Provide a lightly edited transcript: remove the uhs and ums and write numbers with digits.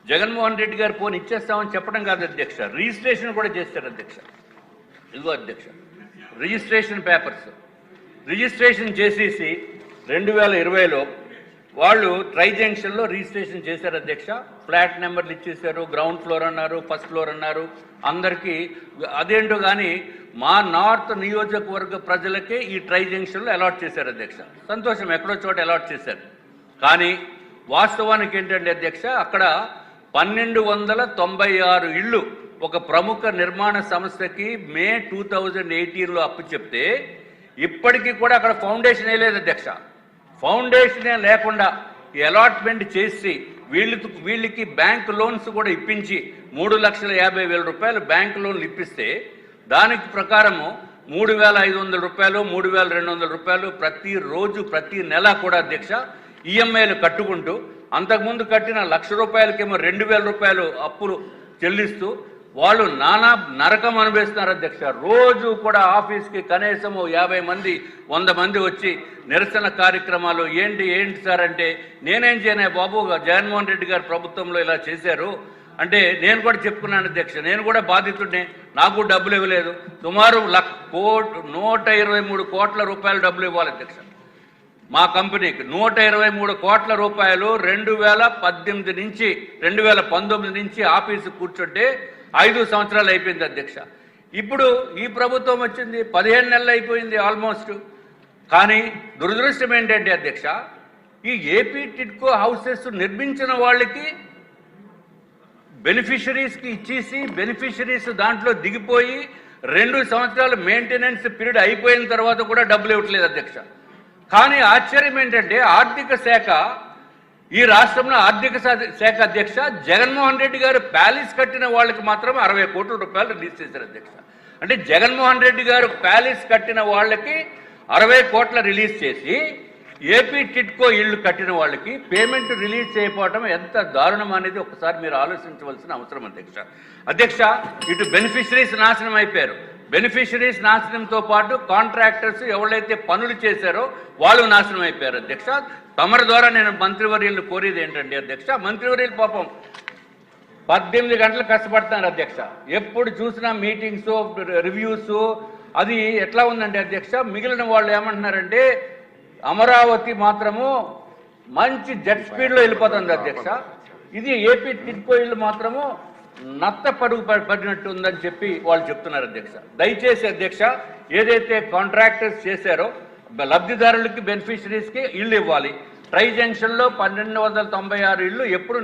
జగన్మోహన్ రెడ్డి గారు ఫోన్ ఇచ్చేస్తామని చెప్పడం కాదు అధ్యక్ష, రిజిస్ట్రేషన్ కూడా చేశారు అధ్యక్ష. ఇదిగో అధ్యక్ష రిజిస్ట్రేషన్ పేపర్స్ రిజిస్ట్రేషన్ చేసేసి 2020లో వాళ్ళు ట్రై జంక్షన్లో రిజిస్ట్రేషన్ చేశారు అధ్యక్ష. ఫ్లాట్ నెంబర్లు ఇచ్చేశారు, గ్రౌండ్ ఫ్లోర్ అన్నారు, ఫస్ట్ ఫ్లోర్ అన్నారు అందరికీ. అదేంటో కానీ మా నార్త్ నియోజకవర్గ ప్రజలకే ఈ ట్రై జంక్షన్లో అలాట్ చేశారు అధ్యక్ష. సంతోషం, ఎక్కడో చోట అలాట్ చేశారు. కానీ వాస్తవానికి ఏంటంటే అధ్యక్ష, అక్కడ 1296 ఇళ్ళు ఒక ప్రముఖ నిర్మాణ సంస్థకి మే 2018లో అప్పు చెప్తే ఇప్పటికీ కూడా అక్కడ ఫౌండేషన్ వేయలేదు అధ్యక్ష. ఫౌండేషనే లేకుండా అలాట్మెంట్ చేసి వీళ్ళకి బ్యాంక్ లోన్స్ కూడా ఇప్పించి 3,50,000 రూపాయలు బ్యాంక్ లోన్లు ఇప్పిస్తే దానికి ప్రకారము 3,500 రూపాయలు 3,200 రూపాయలు ప్రతిరోజు ప్రతి నెల కూడా అధ్యక్ష ఈఎంఐలు కట్టుకుంటూ అంతకుముందు కట్టిన 1,00,000 రూపాయలకేమో 2,000 రూపాయలు అప్పులు చెల్లిస్తూ వాళ్ళు నానా నరకం అనుభవిస్తున్నారు అధ్యక్ష. రోజు కూడా ఆఫీస్కి కనీసం 50 మంది 100 మంది వచ్చి నిరసన కార్యక్రమాలు ఏంటి సార్ అంటే, నేనేం చేయను బాబు, జగన్మోహన్ రెడ్డి గారు ప్రభుత్వంలో ఇలా చేశారు అంటే నేను కూడా చెప్పుకున్నాను అధ్యక్ష, నేను కూడా బాధితుడినే, నాకు డబ్బులు ఇవ్వలేదు. సుమారు 123 కోట్ల రూపాయలు డబ్బులు ఇవ్వాలి అధ్యక్ష. మా కంపెనీకి 123 కోట్ల రూపాయలు 2018 నుంచి 2019 నుంచి ఆఫీసు కూర్చుంటే 5 సంవత్సరాలు అయిపోయింది అధ్యక్ష. ఇప్పుడు ఈ ప్రభుత్వం వచ్చింది 15 నెలలు అయిపోయింది ఆల్మోస్ట్. కానీ దురదృష్టం ఏంటంటే అధ్యక్ష, ఈ ఏపీ టిడ్కో హౌసెస్ నిర్మించిన వాళ్ళకి బెనిఫిషరీస్కి ఇచ్చేసి బెనిఫిషరీస్ దాంట్లో దిగిపోయి 2 సంవత్సరాలు మెయింటెనెన్స్ పీరియడ్ అయిపోయిన తర్వాత కూడా డబ్బులు ఇవ్వట్లేదు అధ్యక్ష. కానీ ఆశ్చర్యం ఏంటంటే ఆర్థిక శాఖ, ఈ రాష్ట్రంలో ఆర్థిక శాఖ అధ్యక్ష జగన్మోహన్ రెడ్డి గారు ప్యాలెస్ కట్టిన వాళ్ళకి మాత్రం 60 కోట్ల రూపాయలు రిలీజ్ చేశారు అధ్యక్ష. అంటే జగన్మోహన్ రెడ్డి గారు ప్యాలెస్ కట్టిన వాళ్ళకి 60 కోట్ల రిలీజ్ చేసి ఏపీ టిడ్కో ఇళ్ళు కట్టిన వాళ్ళకి పేమెంట్ రిలీజ్ చేయకపోవడం ఎంత దారుణం అనేది ఒకసారి మీరు ఆలోచించవలసిన అవసరం అధ్యక్ష. ఇటు బెనిఫిషరీస్ నాశనం అయిపోయారు, బెనిఫిషరీస్ నాశనంతో పాటు కాంట్రాక్టర్స్ ఎవరైతే పనులు చేశారో వాళ్ళు నాశనం అయిపోయారు అధ్యక్ష. తమరి ద్వారా నేను మంత్రివర్యులను కోరేది ఏంటంటే అధ్యక్ష, మంత్రివర్యులు పాపం 18 గంటలు కష్టపడుతున్నారు అధ్యక్ష. ఎప్పుడు చూసినా మీటింగ్స్ రివ్యూస్ అది ఎట్లా ఉందంటే అధ్యక్ష, మిగిలిన వాళ్ళు ఏమంటున్నారంటే అమరావతి మాత్రము మంచి జెట్ స్పీడ్లో వెళ్ళిపోతుంది అధ్యక్ష, ఇది ఏపీ టిడ్కో ఇళ్ళు మాత్రము నత్త పడుగు పడినట్టు ఉందని చెప్పి వాళ్ళు చెప్తున్నారు అధ్యక్ష. దయచేసి అధ్యక్ష, ఏదైతే కాంట్రాక్టర్స్ చేశారో లబ్ధిదారులకి బెనిఫిషరీస్కి ఇళ్ళు ఇవ్వాలి. ట్రై జంక్షన్లో 1296 ఇళ్ళు ఎప్పుడు